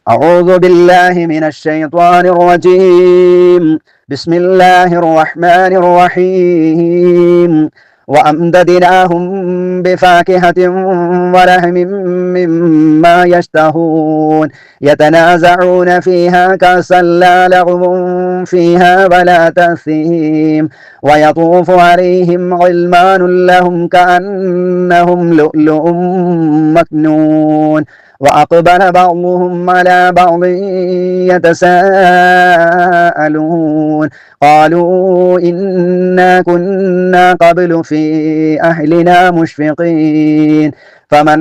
أعوذ بالله من الشيطان الرجيم. بسم الله الرحمن الرحيم. وأمددناهم بفاكهة ولحم مما يشتهون يتنازعون فيها كأسا لا لغو فيها ولا تأثيم ويطوف عليهم غلمان لهم كأنهم لؤلؤ مكنون وأقبل بعضهم على بعض يتساءلون قالوا إنا كنا قبل في أهلنا مشفقين فمن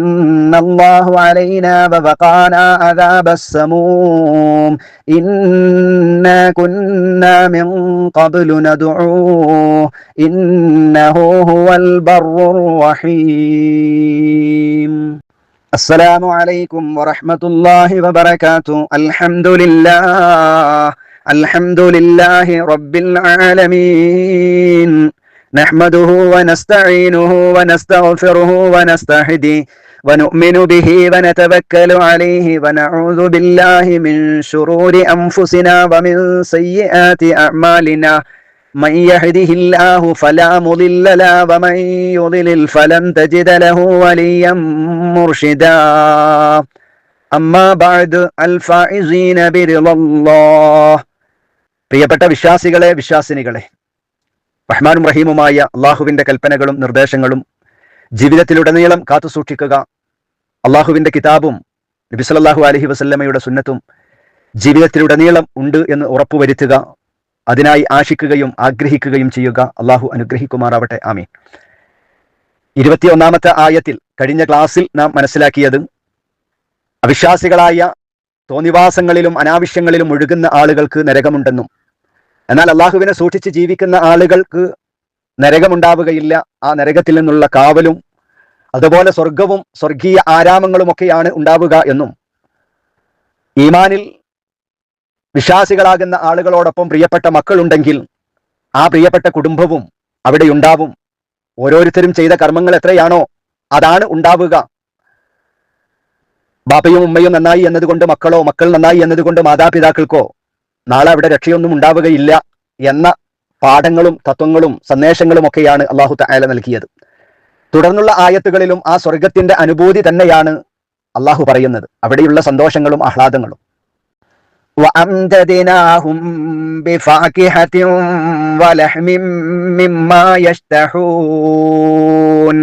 الله علينا ووقانا عذاب السموم إنا كنا من قبل ندعوه إنه هو البر الرحيم. السلام عليكم ورحمة الله وبركاته. الحمد لله رب العالمين. نحمده ونستعينه ونستغفره ونستهديه ونؤمن به ونتوكل عليه ونعوذ بالله من شرور أنفسنا ومن سيئات أعمالنا. من يهده الله فلا مضل له ومن يضلل فلن تجد له وليا مرشدا. أما بعد الفائزين برضا الله. പ്രിയപ്പെട്ട വിശ്വാസികളെ, വിശ്വാസിനികളെ, റഹ്മാനും റഹീമുമായ അള്ളാഹുവിന്റെ കൽപ്പനകളും നിർദ്ദേശങ്ങളും ജീവിതത്തിലുടനീളം കാത്തുസൂക്ഷിക്കുക, അള്ളാഹുവിന്റെ കിതാബും നബി സല്ലല്ലാഹു അലൈഹി വസല്ലമയുടെ സുന്നത്തും ജീവിതത്തിലുടനീളം ഉണ്ട് എന്ന് ഉറപ്പുവരുത്തുക, അതിനായി ആശിക്കുകയും ആഗ്രഹിക്കുകയും ചെയ്യുക. അള്ളാഹു അനുഗ്രഹിക്കുമാറാവട്ടെ. ആമീൻ. 21-ാമത്തെ ആയത്തിൽ കഴിഞ്ഞ ക്ലാസ്സിൽ നാം മനസ്സിലാക്കിയത് അവിശ്വാസികളായ തോന്നിവാസങ്ങളിലും അനാവശ്യങ്ങളിലും ഒഴുകുന്ന ആളുകൾക്ക് നരകമുണ്ടെന്നും, എന്നാൽ അള്ളാഹുവിനെ സൂക്ഷിച്ച് ജീവിക്കുന്ന ആളുകൾക്ക് നരകമുണ്ടാവുകയില്ല, ആ നരകത്തിൽ നിന്നുള്ള കാവലും അതുപോലെ സ്വർഗവും സ്വർഗീയ ആരാമങ്ങളുമൊക്കെയാണ് ഉണ്ടാവുക എന്നും, ഈമാനിൽ വിശ്വാസികളാകുന്ന ആളുകളോടൊപ്പം പ്രിയപ്പെട്ട മക്കളുണ്ടെങ്കിൽ ആ പ്രിയപ്പെട്ട കുടുംബവും അവിടെ ഉണ്ടാവും. ഓരോരുത്തരും ചെയ്ത കർമ്മങ്ങൾ എത്രയാണോ അതാണ് ഉണ്ടാവുക. ബാപ്പയും ഉമ്മയും നന്നായി എന്നതുകൊണ്ട് മക്കളോ, മക്കൾ നന്നായി എന്നതുകൊണ്ട് മാതാപിതാക്കൾക്കോ നാളെ അവിടെ രക്ഷയൊന്നും ഉണ്ടാവുകയില്ല എന്ന പാഠങ്ങളും തത്വങ്ങളും സന്ദേശങ്ങളും ഒക്കെയാണ് അല്ലാഹു തആല നൽകിയത്. തുടർന്നുള്ള ആയത്തുകളിലും ആ സ്വർഗത്തിന്റെ അനുഭൂതി തന്നെയാണ് അല്ലാഹു പറയുന്നത്, അവിടെയുള്ള സന്തോഷങ്ങളും ആഹ്ലാദങ്ങളും. وَأَمْدَدْنَاهُمْ بِفَاكِهَةٍ وَلَحْمٍ مِّمَّا يَشْتَهُونَ.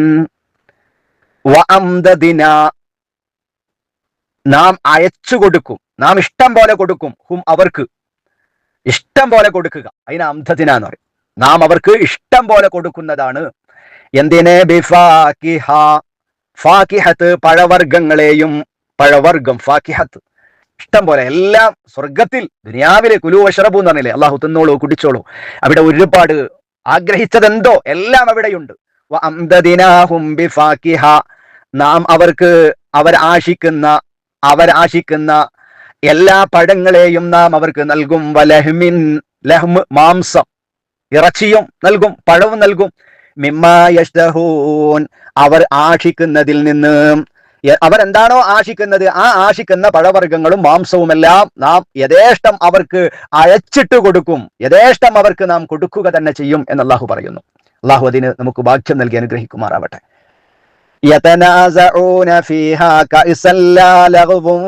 وَأَمْدَدْنَا, നാം അയച്ചു കൊടുക്കും, നാം ഇഷ്ടം പോലെ കൊടുക്കും, ഹും അവർക്ക് ഇഷ്ടം പോലെ കൊടുക്കുക, അതിന് അംദദിന എന്ന് പറയും. നാം അവർക്ക് ഇഷ്ടം പോലെ കൊടുക്കുന്നതാണ്. എന്തിനെ? ബിഫാകിഹ, ഫാകിഹത്ത് പഴവർഗ്ഗങ്ങളെയും, പഴവർഗ്ഗം ഫാകിഹത്ത് ഇഷ്ടം പോലെ, എല്ലാം സ്വർഗത്തിൽ ദുനിയാവിലെ കുലു വശറബു എന്ന് പറഞ്ഞില്ലേ, അള്ളാഹു തിന്നോളൂ കുടിച്ചോളൂ, അവിടെ ഒരുപാട് ആഗ്രഹിച്ചതെന്തോ എല്ലാം അവിടെയുണ്ട്. വഅംദദിനാഹും ബിഫാകിഹ, നാം അവർക്ക് അവരാശിക്കുന്ന എല്ലാ പഴങ്ങളെയും നാം അവർക്ക് നൽകും. വലഹ്മിൻ, ലഹ്മ് മാംസം, ഇറച്ചിയും നൽകും, പഴവും നൽകും. മിമ്മാ യശ്തഹൂൻ, അവർ ആശിക്കുന്നതിൽ നിന്ന്, അവരെന്താണോ ആശിക്കുന്നത് ആ ആശിക്കുന്ന പഴവർഗ്ഗങ്ങളും മാംസവുമെല്ലാം നാം യഥേഷ്ടം അവർക്ക് അയച്ചിട്ട് കൊടുക്കും, യഥേഷ്ടം അവർക്ക് നാം കൊടുക്കുക തന്നെ ചെയ്യും എന്ന് അല്ലാഹു പറയുന്നു. അല്ലാഹു അതിന് നമുക്ക് ഭാഗ്യം നൽകി അനുഗ്രഹിക്കുമാറാവട്ടെ. യതനാസഊന ഫീഹാ കഅസൻ ലാ ലഗ്വും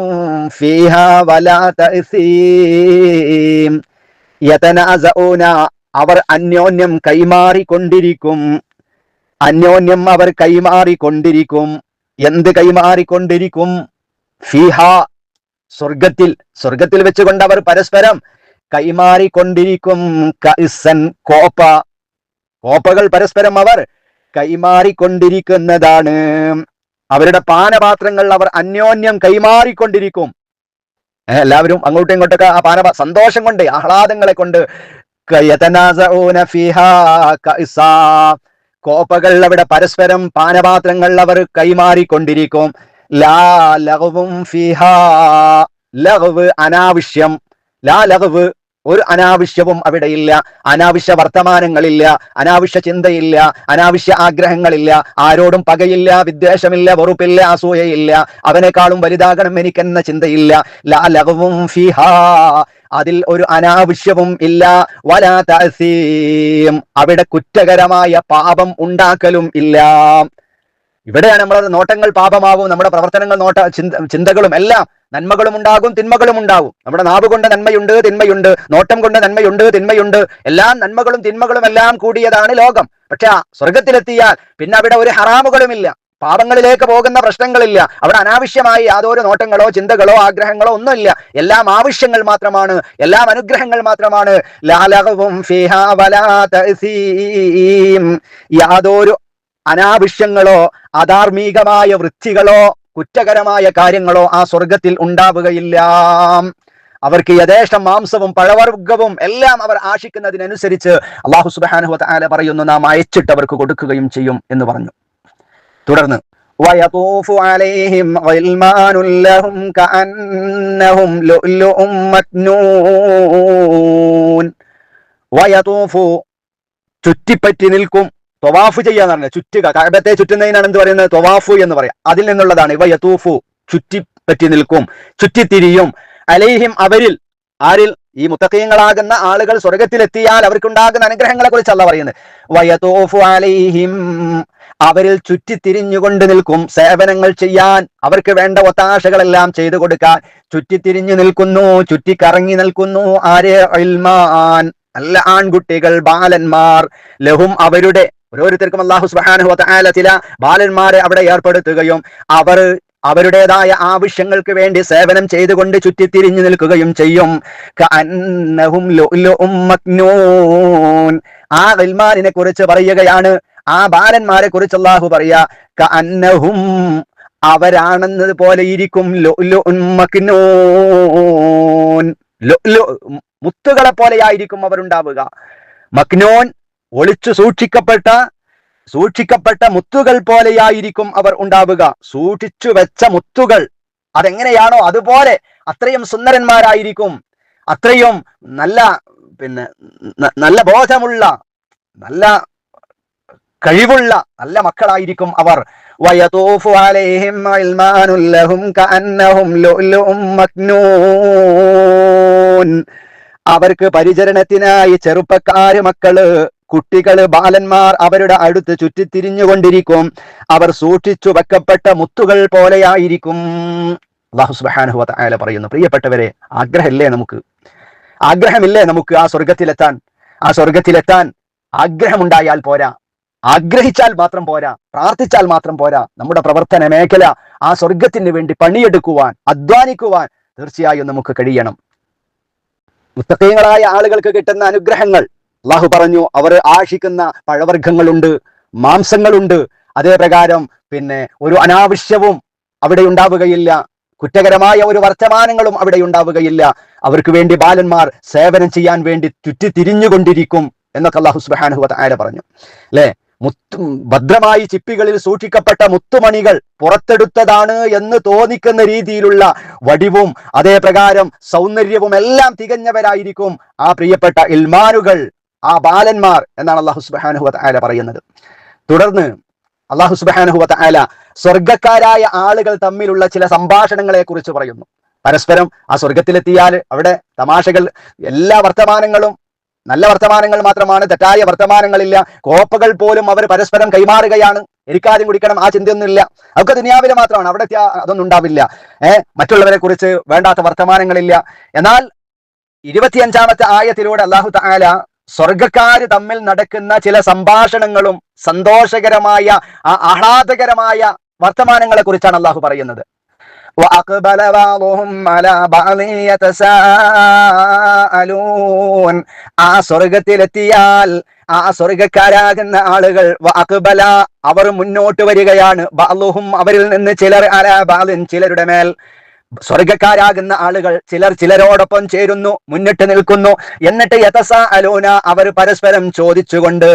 ഫീഹാ വലാ തഅസീം. യതനാസഊന, അവർ അന്യോന്യം കൈമാറിക്കൊണ്ടിരിക്കും, അന്യോന്യം അവർ കൈമാറിക്കൊണ്ടിരിക്കും. എന്ത് കൈമാറിക്കൊണ്ടിരിക്കും? ഫീഹ, സ്വർഗത്തിൽ, സ്വർഗത്തിൽ വെച്ചുകൊണ്ട് അവർ പരസ്പരം കൈമാറിക്കൊണ്ടിരിക്കും. കഅസൻ, കോപ്പകൾ പരസ്പരം അവർ കൈമാറിക്കൊണ്ടിരിക്കുന്നതാണ്. അവരുടെ പാനപാത്രങ്ങൾ അവർ അന്യോന്യം കൈമാറിക്കൊണ്ടിരിക്കും. എല്ലാവരും അങ്ങോട്ടും ഇങ്ങോട്ടൊക്കെ ആ സന്തോഷം കൊണ്ട്, ആഹ്ലാദങ്ങളെ കൊണ്ട്. യതനാസഊന ഫീഹാ കഅസാ, കോപ്പകൾ അവിടെ പരസ്പരം പാനപാത്രങ്ങൾ അവർ കൈമാറിക്കൊണ്ടിരിക്കും. ലാ ലഗ്വും ഫീഹാ, ലഗ്വ് അനാവശ്യം, ലാ ലഗ്വ് ഒരു അനാവശ്യവും അവിടെയില്ല. അനാവശ്യ വർത്തമാനങ്ങളില്ല, അനാവശ്യ ചിന്തയില്ല, അനാവശ്യ ആഗ്രഹങ്ങളില്ല, ആരോടും പകയില്ല, വിദ്വേഷമില്ല, വെറുപ്പില്ല, അസൂയയില്ല, അവനെക്കാളും വലുതാകണം എനിക്കെന്ന ചിന്തയില്ല. ലാ ലഗ്വും ഫീഹാ, അതിൽ ഒരു അനാവശ്യവും ഇല്ല. വലാ തഅസീം, അവിടെ കുറ്റകരമായ പാപം ഉണ്ടാക്കലും ഇല്ല. ഇവിടെയാണ് നമ്മളത് നോട്ടങ്ങൾ പാപമാവും, നമ്മുടെ പ്രവർത്തനങ്ങൾ ചിന്തകളും എല്ലാം നന്മകളും ഉണ്ടാകും തിന്മകളും ഉണ്ടാകും. നമ്മുടെ നാവ് കൊണ്ട് നന്മയുണ്ട് തിന്മയുണ്ട്, നോട്ടം കൊണ്ട് നന്മയുണ്ട് തിന്മയുണ്ട്, എല്ലാം നന്മകളും തിന്മകളും എല്ലാം കൂടിയതാണ് ലോകം. പക്ഷെ സ്വർഗത്തിലെത്തിയാൽ പിന്നെ അവിടെ ഒരു ഹറാമുകളുമില്ല, പാപങ്ങളിലേക്ക് പോകുന്ന പ്രശ്നങ്ങളില്ല. അവിടെ അനാവശ്യമായി യാതൊരു നോട്ടങ്ങളോ ചിന്തകളോ ആഗ്രഹങ്ങളോ ഒന്നുമില്ല. എല്ലാം ആവശ്യങ്ങൾ മാത്രമാണ്, എല്ലാം അനുഗ്രഹങ്ങൾ മാത്രമാണ്. ലാ ലഗ്വും ഫീഹാ വലാ തഅസീം, യാതൊരു അനാവശ്യങ്ങളോ അധാർമികമായ വൃത്തികളോ കുറ്റകരമായ കാര്യങ്ങളോ ആ സ്വർഗത്തിൽ ഉണ്ടാവുകയില്ല. അവർക്ക് യഥേഷ്ടം മാംസവും പഴവർഗ്ഗവും എല്ലാം അവർ ആശിക്കുന്നതിനനുസരിച്ച് അല്ലാഹു സുബ്ഹാനഹു വ തആല പറയുന്നു, നാം അയച്ചിട്ട് അവർക്ക് കൊടുക്കുകയും ചെയ്യും എന്ന് പറഞ്ഞു. തുടർന്ന് വയതൂഫു അലൈഹിം ഗിൽമാനുൻ ലഹും കഅന്നഹും ലുഅ്ലുഉം മക്നൂൻ. വയതൂഫു, ചുറ്റിപ്പറ്റി നിൽക്കും. ത്വവാഫ് ചെയ്യാന്ന് പറഞ്ഞത് ചുറ്റുക, കഅബത്തെ ചുറ്റുന്നതിനാണ് എന്ത് പറയുന്നത്? ത്വവാഫു എന്ന് പറയാം. അതിൽ നിന്നുള്ളതാണ് വയതൂഫു, ചുറ്റിപ്പറ്റി നിൽക്കും, ചുറ്റിത്തിരിയും. അലൈഹിം, അവരിൽ. ആരിൽ? ഈ മുത്തഖീങ്ങളാകുന്ന ആളുകൾ സ്വർഗത്തിലെത്തിയാൽ അവർക്കുണ്ടാകുന്ന അനുഗ്രഹങ്ങളെ കുറിച്ച് അല്ലാഹു പറയുന്നത്. വയതൂഫു അലൈഹിം, അവരിൽ ചുറ്റിത്തിരിഞ്ഞുകൊണ്ട് നിൽക്കും, സേവനങ്ങൾ ചെയ്യാൻ, അവർക്ക് വേണ്ട ഒത്താശകളെല്ലാം ചെയ്തു കൊടുക്കാൻ ചുറ്റിത്തിരിഞ്ഞു നിൽക്കുന്നു, ചുറ്റിക്കറങ്ങി നിൽക്കുന്നു. ആരെ? ഇൽമാൻ, നല്ല ആൺകുട്ടികൾ, ബാലന്മാർ. ലഹും, അവരുടെ, ഓരോരുത്തർക്കും അല്ലാഹു സുബ്ഹാനഹു വ തആല ചില ബാലന്മാരെ അവിടെ ഏർപ്പെടുത്തുകയും അവർ അവരുടേതായ ആവശ്യങ്ങൾക്ക് വേണ്ടി സേവനം ചെയ്തുകൊണ്ട് ചുറ്റിത്തിരിഞ്ഞു നിൽക്കുകയും ചെയ്യും. കഅന്നഹും ലുഅ്ലുഉം മക്നൂൻ, ആ ഗിൽമാനിനെ കുറിച്ച് പറയുകയാണ്, ആ ബാലന്മാരെ കുറിച്ച് അല്ലാഹു പറയാ, കഅന്നഹും, അവരാണെന്നത് പോലെ ഇരിക്കും, ലുഅ്ലുഉൻ മക്നൂൻ, ലുഅ്ലു, മുത്തുകളെ പോലെയായിരിക്കും അവരുണ്ടാവുക. മക്നൂൻ, ഒളിച്ചു സൂക്ഷിക്കപ്പെട്ട മുത്തുകൾ പോലെയായിരിക്കും അവർ ഉണ്ടാവുക. സൂക്ഷിച്ചു വെച്ച മുത്തുകൾ അതെങ്ങനെയാണോ അതുപോലെ അത്രയും സുന്ദരന്മാരായിരിക്കും, അത്രയും നല്ല ബോധമുള്ള, നല്ല കഴിവുള്ള നല്ല മക്കളായിരിക്കും അവർ. വയതൂഫു അലൈഹിം ഗിൽമാനുൻ ലഹും കഅന്നഹും ലുഅ്ലുഉം മക്നൂൻ, അവർക്ക് പരിചരണത്തിനായി ചെറുപ്പക്കാര്, മക്കള്, കുട്ടികള്, ബാലന്മാർ അവരുടെ അടുത്ത് ചുറ്റിത്തിരിഞ്ഞുകൊണ്ടിരിക്കും. അവർ സൂക്ഷിച്ചു വെക്കപ്പെട്ട മുത്തുകൾ പോലെയായിരിക്കും. അല്ലാഹു സുബ്ഹാനഹു വ തആല പറയുന്നു, പ്രിയപ്പെട്ടവരെ, ആഗ്രഹമില്ലേ നമുക്ക് ആ സ്വർഗത്തിലെത്താൻ? ആഗ്രഹമുണ്ടായാൽ പോരാ, ആഗ്രഹിച്ചാൽ മാത്രം പോരാ, പ്രാർത്ഥിച്ചാൽ മാത്രം പോരാ. നമ്മുടെ പ്രവർത്തന മേഖല ആ സ്വർഗത്തിന് വേണ്ടി പണിയെടുക്കുവാൻ, അധ്വാനിക്കുവാൻ തീർച്ചയായും നമുക്ക് കഴിയണം. മുത്തഖീങ്ങളായ ആളുകൾക്ക് കിട്ടുന്ന അനുഗ്രഹങ്ങൾ അല്ലാഹു പറഞ്ഞു, അവർ ആശിക്കുന്ന പഴവർഗ്ഗങ്ങളുണ്ട്, മാംസങ്ങളുണ്ട്. അതേ പ്രകാരം ഒരു അനാവശ്യവും അവിടെ ഉണ്ടാവുകയില്ല, കുറ്റകരമായ ഒരു വർത്തമാനങ്ങളും അവിടെ ഉണ്ടാവുകയില്ല. അവർക്ക് വേണ്ടി ബാലന്മാർ സേവനം ചെയ്യാൻ വേണ്ടി ചുറ്റിത്തിരിഞ്ഞുകൊണ്ടിരിക്കും എന്നൊക്കെ അല്ലാഹു സുബ്ഹാനഹു വ തആല പറഞ്ഞു. അല്ലേ? ഭദ്രമായി ചിപ്പികളിൽ സൂക്ഷിക്കപ്പെട്ട മുത്തുമണികൾ പുറത്തെടുത്തതാണ് എന്ന് തോന്നിക്കുന്ന രീതിയിലുള്ള വടിവും അതേ പ്രകാരം സൗന്ദര്യവും എല്ലാം തികഞ്ഞവരായിരിക്കും ആ പ്രിയപ്പെട്ട ഇൽമാനുകൾ, ആ ബാലന്മാർ എന്നാണ് അല്ലാഹു സുബ്ഹാനഹു വ തആല പറയുന്നത്. തുടർന്ന് അല്ലാഹു സുബ്ഹാനഹു വ തആല സ്വർഗക്കാരായ ആളുകൾ തമ്മിലുള്ള ചില സംഭാഷണങ്ങളെ കുറിച്ച് പറയുന്നു. പരസ്പരം ആ സ്വർഗത്തിലെത്തിയാൽ അവിടെ തമാശകൾ, എല്ലാ വർത്തമാനങ്ങളും നല്ല വർത്തമാനങ്ങൾ മാത്രമാണ്, തെറ്റായ വർത്തമാനങ്ങളില്ല. കോപ്പകൾ പോലും അവർ പരസ്പരം കൈമാറുകയാണ്. എനിക്കാദ്യം കുടിക്കണം, ആ ചിന്തയൊന്നുമില്ല. അതൊക്കെ ദുനിയാവിലെ മാത്രമാണ്, അവിടെ അതൊന്നും ഉണ്ടാവില്ല. മറ്റുള്ളവരെ കുറിച്ച് വേണ്ടാത്ത വർത്തമാനങ്ങളില്ല. എന്നാൽ 25-ാമത്തെ ആയത്തിലൂടെ അല്ലാഹു തആല സ്വർഗക്കാര് തമ്മിൽ നടക്കുന്ന ചില സംഭാഷണങ്ങളും സന്തോഷകരമായ ആഹ്ലാദകരമായ വർത്തമാനങ്ങളെ കുറിച്ചാണ് അല്ലാഹു പറയുന്നത്. وَأَقْبَلَ بَعْضُهُمْ عَلَى بَعْضٍ يَتَسَاءَلُونَ, ആ സ്വർഗത്തിലെത്തിയാൽ ആ സ്വർഗക്കാരാകുന്ന ആളുകൾ വഅഖ്ബല, അവർ മുന്നോട്ട് വരികയാണ്, ബഅ്ളുഹും, അവരിൽ നിന്ന് ചിലർ, അലാ ബഅ്ളിൻ, ചിലരുടെ മേൽ. സ്വർഗക്കാരാകുന്ന ആളുകൾ ചിലർ ചിലരോടൊപ്പം ചേരുന്നു, മുന്നിട്ട് നിൽക്കുന്നു. എന്നിട്ട് യതസാഅലൂന, അവർ പരസ്പരം ചോദിച്ചുകൊണ്ട്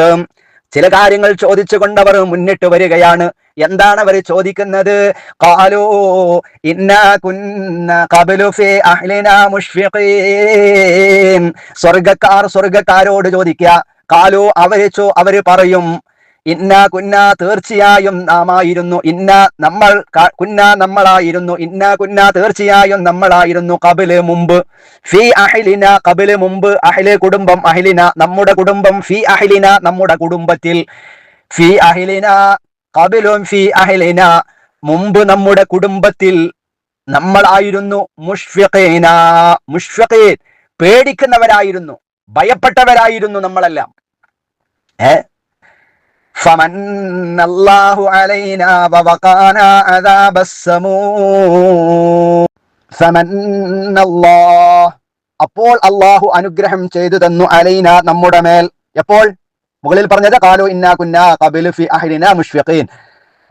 ചില കാര്യങ്ങൾ ചോദിച്ചുകൊണ്ട് അവർ മുന്നിട്ട് വരികയാണ്. എന്താണ് അവർ ചോദിക്കുന്നത്? ഖാലൂ ഇന്നാ കുന്നാ ഖബ്ലു ഫീ അഹ്ലിനാ മുശ്ഫിഖീൻ. സ്വർഗക്കാരോട് ചോദിക്കുക. ഖാലൂ അവര് പറയും, ഇന്നാ കുന്നാ തീർച്ചയായും നാമായിരുന്നു, ഇന്നാ കുന്നാ തീർച്ചയായും നമ്മളായിരുന്നു, ഖബ്ല് മുമ്പ്, ഫീ അഹ്ലിന ഖബ്ല് മുമ്പ്, അഹ്ല് കുടുംബം, അഹ്ലിന നമ്മുടെ കുടുംബം, ഫീ അഹ്ലിന നമ്മുടെ കുടുംബത്തിൽ, ഫീ അഹ്ലിന ഖബ്ലും ഫീ അഹ്ലിന മുമ്പ് നമ്മുടെ കുടുംബത്തിൽ നമ്മളായിരുന്നു, മുഷ്ഫിഖീന മുഷ്ഫിഖീൻ പേടിക്കുന്നവരായിരുന്നു, ഭയപ്പെട്ടവരായിരുന്നു നമ്മളെല്ലാം. ഫമന്നല്ലാഹു അലൈനാ വവഖാനാ അദാബസ്സമൂം. ഫമന്നല്ലാഹ് അപ്പോൾ അല്ലാഹു അനുഗ്രഹം ചെയ്തു തന്നു, അലൈന നമ്മുടെ മേൽ. എപ്പോൾ? മുകളിൽ പറഞ്ഞത് ഖാലൂ ഇന്നാ കുന്നാ ഖബ്ലു ഫീ അഹ്ലിനാ മുശ്ഫിഖീൻ.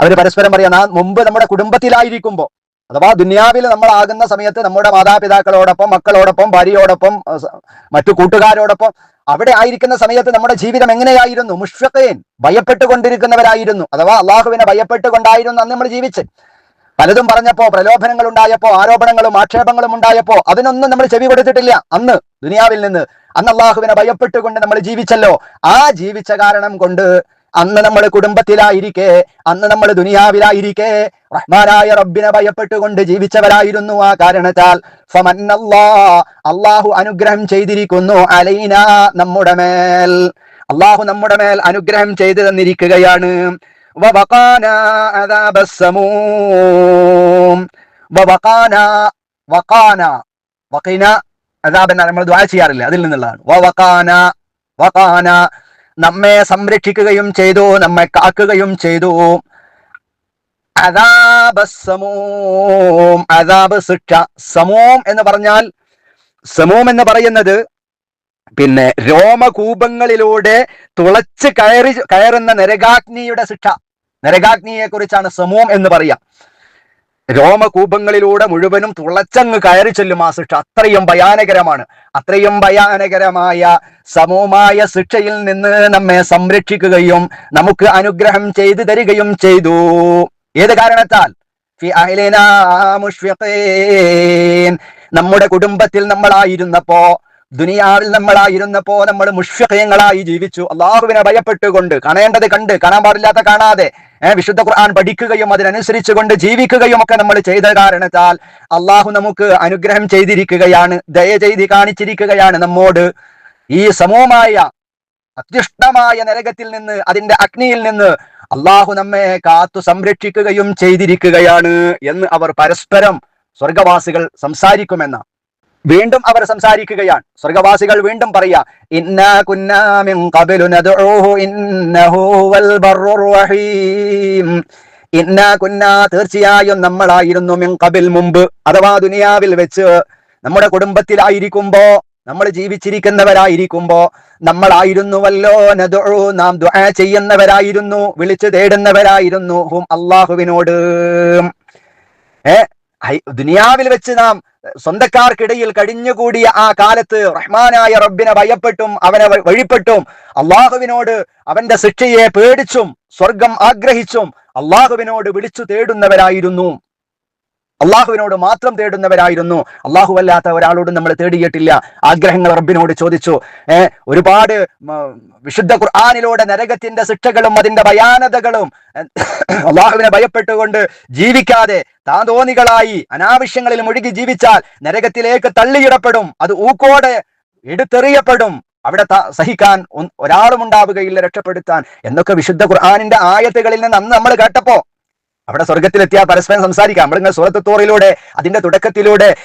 അവര് പരസ്പരം പറയാ, മുമ്പ് നമ്മുടെ കുടുംബത്തിലായിരിക്കുമ്പോ, അഥവാ ദുനിയാവിൽ നമ്മളാകുന്ന സമയത്ത് നമ്മുടെ മാതാപിതാക്കളോടൊപ്പം, മക്കളോടൊപ്പം, ഭാര്യയോടൊപ്പം, മറ്റു കൂട്ടുകാരോടൊപ്പം അവിടെ ആയിരിക്കുന്ന സമയത്ത് നമ്മുടെ ജീവിതം എങ്ങനെയായിരുന്നു? മുഷ്ഫിഖീൻ ഭയപ്പെട്ടുകൊണ്ടിരിക്കുന്നവരായിരുന്നു. അഥവാ അള്ളാഹുവിനെ ഭയപ്പെട്ടുകൊണ്ടായിരുന്നു അന്ന് നമ്മൾ ജീവിച്ച്. പലതും പറഞ്ഞപ്പോ, പ്രലോഭനങ്ങൾ ഉണ്ടായപ്പോ, ആരോപണങ്ങളും ആക്ഷേപങ്ങളും ഉണ്ടായപ്പോ അതിനൊന്നും നമ്മൾ ചെവി കൊടുത്തിട്ടില്ല. അന്ന് ദുനിയാവിൽ നിന്ന് അന്ന് അള്ളാഹുവിനെ ഭയപ്പെട്ടുകൊണ്ട് നമ്മൾ ജീവിച്ചല്ലോ. ആ ജീവിച്ച കാരണം കൊണ്ട് അന്ന് നമ്മൾ കുടുംബത്തിലായിരിക്കെ, അന്ന് നമ്മൾ ദുനിയാവിലായിരിക്കെ റഹ്മാനായ റബ്ബിനെ ഭയപ്പെട്ടുകൊണ്ട് ജീവിച്ചവരായിരുന്നു. ആ കാരണത്താൽ അള്ളാഹു അനുഗ്രഹം ചെയ്തിരിക്കുന്നു, അലൈന നമ്മുടെ മേൽ. അള്ളാഹു നമ്മുടെ മേൽ അനുഗ്രഹം ചെയ്തു തന്നിരിക്കുകയാണ്. വവഖാനാ അദാബസ്സമൂം. വഖീന അദാബ് നമ്മൾ ദുആ ചെയ്യാറില്ല, അതിൽ നിന്നുള്ളതാണ്. വഖാന നമ്മെ സംരക്ഷിക്കുകയും ചെയ്തു, നമ്മെ കാക്കുകയും ചെയ്തു. അദാബസ്സമൂം അദാബ് ശിക്ഷ. സമൂം എന്ന് പറയുന്നത് പിന്നെ രോമകൂപങ്ങളിലൂടെ തുളച്ച് കയറുന്ന നരകാഗ്നിയുടെ ശിക്ഷ. നരകാഗ്നിയെ കുറിച്ചാണ് സമൂം എന്ന് പറയാം. രോമകൂപങ്ങളിലൂടെ മുഴുവനും തുളച്ചങ്ങ് കയറി ചെല്ലും ആ ശിക്ഷ. അത്രയും ഭയാനകരമാണ്. അത്രയും ഭയാനകരമായ സമൂഹമായ ശിക്ഷയിൽ നിന്ന് നമ്മെ സംരക്ഷിക്കുകയും നമുക്ക് അനുഗ്രഹം ചെയ്തു തരികയും ചെയ്തു. ഏത് കാരണത്താൽ? ഫി അഹ്ലിനാ മുശ്ഫിഖീൻ. നമ്മുടെ കുടുംബത്തിൽ നമ്മളായിരുന്നപ്പോ, ദുനിയാവിൽ നമ്മളായിരുന്നപ്പോ നമ്മൾ മുശ്ഫിഖീങ്ങളായി ജീവിച്ചു. അള്ളാഹുവിനെ ഭയപ്പെട്ടുകൊണ്ട്, കാണേണ്ടത് കണ്ട്, കാണാൻ പാടില്ലാത്ത കാണാതെ, വിശുദ്ധ ഖുർആൻ പഠിക്കുകയും അതിനനുസരിച്ച് കൊണ്ട് ജീവിക്കുകയും ഒക്കെ നമ്മൾ ചെയ്ത കാരണത്താൽ അള്ളാഹു നമുക്ക് അനുഗ്രഹം ചെയ്തിരിക്കുകയാണ്, ദയ ചെയ്ത് കാണിച്ചിരിക്കുകയാണ് നമ്മോട്. ഈ സമൂഹമായ അത്യുഷ്ണമായ നരകത്തിൽ നിന്ന്, അതിന്റെ അഗ്നിയിൽ നിന്ന് അള്ളാഹു നമ്മെ കാത്തു സംരക്ഷിക്കുകയും ചെയ്തിരിക്കുകയാണ് എന്ന് അവർ പരസ്പരം സ്വർഗവാസികൾ സംസാരിക്കുമെന്ന. വീണ്ടും അവർ സംസാരിക്കുകയാണ്. സ്വർഗവാസികൾ വീണ്ടും പറയാ, ഇന്നാ കുന്നാ മിൻ ഖബ്ലു നദ്ഊഹു ഇന്നഹു വൽ ബർറുർ റഹീം. ഇന്നാ കുന്നാ തീർച്ചയായും നമ്മളായിരുന്നു, മിൻ ഖബ്ൽ മുമ്പ്, അഥവാ ദുനിയാവിൽ വെച്ച് നമ്മുടെ കുടുംബത്തിലായിരിക്കുമ്പോ, നമ്മൾ ജീവിച്ചിരിക്കുന്നവരായിരിക്കുമ്പോ നമ്മളായിരുന്നുവല്ലോ, നദ്ഉ നാം ദുആ ചെയ്യുന്നവരായിരുന്നു, വിളിച്ചു തേടുന്നവരായിരുന്നു, ഹും അല്ലാഹുവിനോട്. ദുനിയാവിൽ വെച്ച് നാം സ്വന്തക്കാർക്കിടയിൽ കഴിഞ്ഞുകൂടിയ ആ കാലത്ത് റഹ്മാനായ റബ്ബിനെ ഭയപ്പെട്ടും അവനെ വഴിപ്പെട്ടും അള്ളാഹുവിനോട് അവന്റെ ശിക്ഷയെ പേടിച്ചും സ്വർഗം ആഗ്രഹിച്ചും അള്ളാഹുവിനോട് വിളിച്ചു തേടുന്നവരായിരുന്നു. അള്ളാഹുവിനോട് മാത്രം തേടുന്നവരായിരുന്നു. അള്ളാഹു അല്ലാത്ത ഒരാളോട് നമ്മൾ തേടിയിട്ടില്ല. ആഗ്രഹങ്ങൾ റബ്ബിനോട് ചോദിച്ചു. ഒരുപാട് വിശുദ്ധ ഖുർആനിലൂടെ നരകത്തിന്റെ ശിക്ഷകളും അതിന്റെ ഭയാനതകളും അള്ളാഹുവിനെ ഭയപ്പെട്ടുകൊണ്ട് ജീവിക്കാതെ താന്തോന്നികളായി അനാവശ്യങ്ങളിൽ മുഴുകി ജീവിച്ചാൽ നരകത്തിലേക്ക് തള്ളിയിടപ്പെടും, അത് ഊക്കോടെ എടുത്തെറിയപ്പെടും, അവിടെ സഹിക്കാൻ ഒരാളും ഉണ്ടാവുകയില്ല രക്ഷപ്പെടുത്താൻ എന്നൊക്കെ വിശുദ്ധ ഖുർആനിന്റെ ആയത്തുകളിൽ നിന്ന് അന്ന് നമ്മൾ കേട്ടപ്പോ അവിടെ സ്വർഗത്തിലെത്തിയാൽ പരസ്പരം സംസാരിക്കാം. നമ്മളിങ്ങനെ സൂറത്ത് തൂറിലൂടെ അതിന്റെ തുടക്കത്തിലൂടെ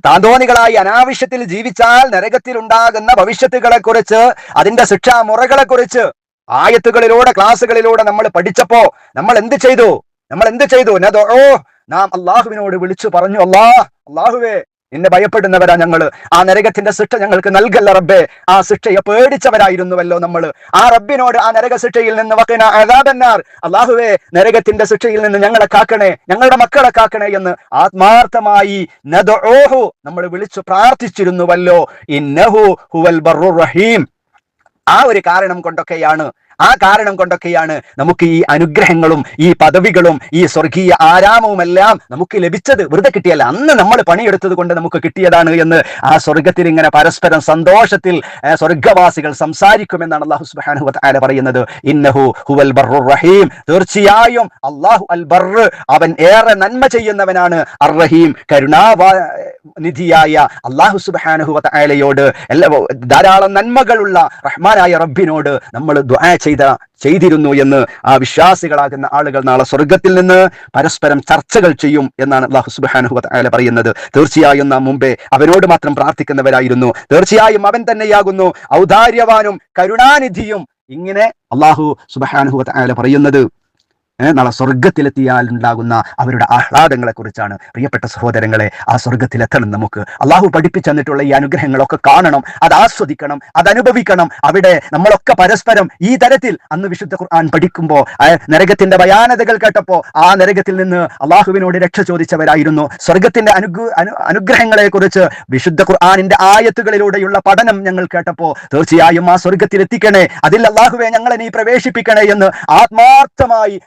താന്തോന്നികളായി അനാവശ്യത്തിൽ ജീവിച്ചാൽ നരകത്തിൽ ഉണ്ടാകുന്ന ഭവിഷ്യത്തുകളെ കുറിച്ച്, അതിന്റെ ശിക്ഷാമുറകളെ കുറിച്ച് ആയത്തുകളിലൂടെ, ക്ലാസ്സുകളിലൂടെ നമ്മൾ പഠിച്ചപ്പോ നമ്മൾ എന്ത് ചെയ്തു? നാം അള്ളാഹുവിനോട് വിളിച്ചു പറഞ്ഞു, അള്ളാഹുവേ നിന്നെ ഭയപ്പെടുന്നവരാ ഞങ്ങള്, ആ നരകത്തിന്റെ ശിക്ഷ ഞങ്ങൾക്ക് നൽകല്ല റബ്ബേ. ആ ശിക്ഷയെ പേടിച്ചവരായിരുന്നുവല്ലോ നമ്മൾ. ആ റബ്ബിനോട് ആ നരക ശിക്ഷയിൽ നിന്ന് വഖിനാ അദാബന്നാർ, അള്ളാഹുവേ നരകത്തിന്റെ ശിക്ഷയിൽ നിന്ന് ഞങ്ങളെ കാക്കണേ, ഞങ്ങളുടെ മക്കളെ കാക്കണേ എന്ന് ആത്മാർത്ഥമായി നദ്ഊഹു നമ്മൾ വിളിച്ചു പ്രാർത്ഥിച്ചിരുന്നുവല്ലോ. ഇന്നഹു ഹുവൽ ബർറുർ റഹീം. ആ ഒരു കാരണം കൊണ്ടൊക്കെയാണ് ആ കാരണം കൊണ്ടൊക്കെയാണ് നമുക്ക് ഈ അനുഗ്രഹങ്ങളും ഈ പദവികളും ഈ സ്വർഗീയ ആരാമവും എല്ലാം നമുക്ക് ലഭിച്ചത്. വെറുതെ കിട്ടിയല്ല, അന്ന് നമ്മൾ പണിയെടുത്തത് കൊണ്ട് നമുക്ക് കിട്ടിയതാണ് എന്ന് ആ സ്വർഗത്തിൽ ഇങ്ങനെ പരസ്പരം സന്തോഷത്തിൽ സ്വർഗവാസികൾ സംസാരിക്കുമെന്നാണ് അല്ലാഹു സുബ്ഹാനഹു വ തആല പറയുന്നത്. ഇന്നഹു ഹുവൽ ബർറുർ റഹീം, തീർച്ചയായും അല്ലാഹു അൽ ബർറ്, അവൻ ഏറെ നന്മ ചെയ്യുന്നവനാണ്, അർ റഹീം, കരുണാനിധിയായ അല്ലാഹു സുബ്ഹാനഹു വ തആലയോട് ധാരാളം നന്മകളുള്ള റഹ്മാനായ റബ്ബിനോട് നമ്മൾ ദുആ ചെയ്തിരുന്നു എന്ന് ആ വിശ്വാസികളാകുന്ന ആളുകൾ നാളെ സ്വർഗത്തിൽ നിന്ന് പരസ്പരം ചർച്ചകൾ ചെയ്യും എന്നാണ് അല്ലാഹു സുബ്ഹാനഹു വ തആല പറയുന്നത്. തീർച്ചയായും നാം മുമ്പേ അവനോട് മാത്രം പ്രാർത്ഥിക്കുന്നവരായിരുന്നു. തീർച്ചയായും അവൻ തന്നെയാകുന്നു ഔദാര്യവാനും കരുണാനിധിയും. ഇങ്ങനെ അല്ലാഹു സുബ്ഹാനഹു വ തആല പറയുന്നത് നാളെ സ്വർഗത്തിലെത്തിയാൽ ഉണ്ടാകുന്ന അവരുടെ ആഹ്ലാദങ്ങളെ കുറിച്ചാണ്. പ്രിയപ്പെട്ട സഹോദരങ്ങളെ, ആ സ്വർഗത്തിലെത്തണം. നമുക്ക് അള്ളാഹു പഠിപ്പിച്ചു തന്നിട്ടുള്ള ഈ അനുഗ്രഹങ്ങളൊക്കെ കാണണം, അത് ആസ്വദിക്കണം, അത് അനുഭവിക്കണം. അവിടെ നമ്മളൊക്കെ പരസ്പരം ഈ തരത്തിൽ അന്ന് വിശുദ്ധ ഖുർആൻ പഠിക്കുമ്പോൾ നരകത്തിന്റെ ഭയാനതകൾ കേട്ടപ്പോൾ ആ നരകത്തിൽ നിന്ന് അള്ളാഹുവിനോട് രക്ഷ ചോദിച്ചവരായിരുന്നു. സ്വർഗത്തിന്റെ അനുഗ്രഹങ്ങളെ കുറിച്ച് വിശുദ്ധ ഖുർആനിന്റെ ആയത്തുകളിലൂടെയുള്ള പഠനം ഞങ്ങൾ കേട്ടപ്പോൾ തീർച്ചയായും ആ സ്വർഗത്തിൽ എത്തിക്കണേ, അതിൽ അള്ളാഹുവെ ഞങ്ങളെ നീ പ്രവേശിപ്പിക്കണേ എന്ന് ആത്മാർത്ഥമായി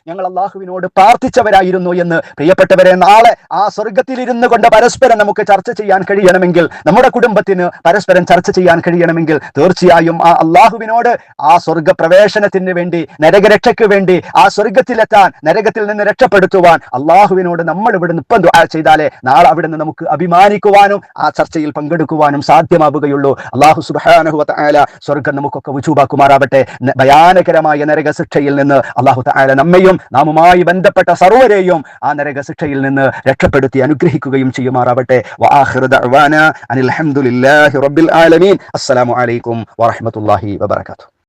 ഞങ്ങൾ അള്ളാഹുവിനോട് പ്രാർത്ഥിച്ചവരായിരുന്നു എന്ന്. പ്രിയപ്പെട്ടവരെ, നാളെ ആ സ്വർഗത്തിൽ ഇരുന്നു കൊണ്ട് പരസ്പരം നമുക്ക് ചർച്ച ചെയ്യാൻ കഴിയണമെങ്കിൽ, നമ്മുടെ കുടുംബത്തിന് പരസ്പരം ചർച്ച ചെയ്യാൻ കഴിയണമെങ്കിൽ തീർച്ചയായും ആ അള്ളാഹുവിനോട് ആ സ്വർഗ പ്രവേശനത്തിന് വേണ്ടി, നരകരക്ഷയ്ക്ക് വേണ്ടി, ആ സ്വർഗത്തിലെത്താൻ, നരകത്തിൽ നിന്ന് രക്ഷപ്പെടുത്തുവാൻ അള്ളാഹുവിനോട് നമ്മൾ ഇവിടുന്ന് ഇപ്പം ദുആ ചെയ്താലേ നാളെ അവിടുന്ന് നമുക്ക് അഭിമാനിക്കുവാനും ആ ചർച്ചയിൽ പങ്കെടുക്കുവാനും സാധ്യമാവുകയുള്ളൂ. അല്ലാഹു സുബ്ഹാനഹു വ തആല സ്വർഗം നമുക്കൊക്കെ വുജൂബാക്കുമാറാവട്ടെ. ഭയാനകരമായ നരകശിക്ഷയിൽ നിന്ന് അല്ലാഹു തആല നമ്മയും നാമുമായി ബന്ധപ്പെട്ട സർവ്വരെയും ആ നരകശിക്ഷയിൽ നിന്ന് രക്ഷപ്പെടുത്തി അനുഗ്രഹിക്കുകയും ചെയ്യുമാറാവട്ടെ. വആഖിറു ദഅ്വാനാ അനിൽ ഹംദുലില്ലാഹി റബ്ബിൽ ആലമീൻ. അസ്സലാമു അലൈക്കും വറഹ്മത്തുള്ളാഹി വബറകാതുഹു.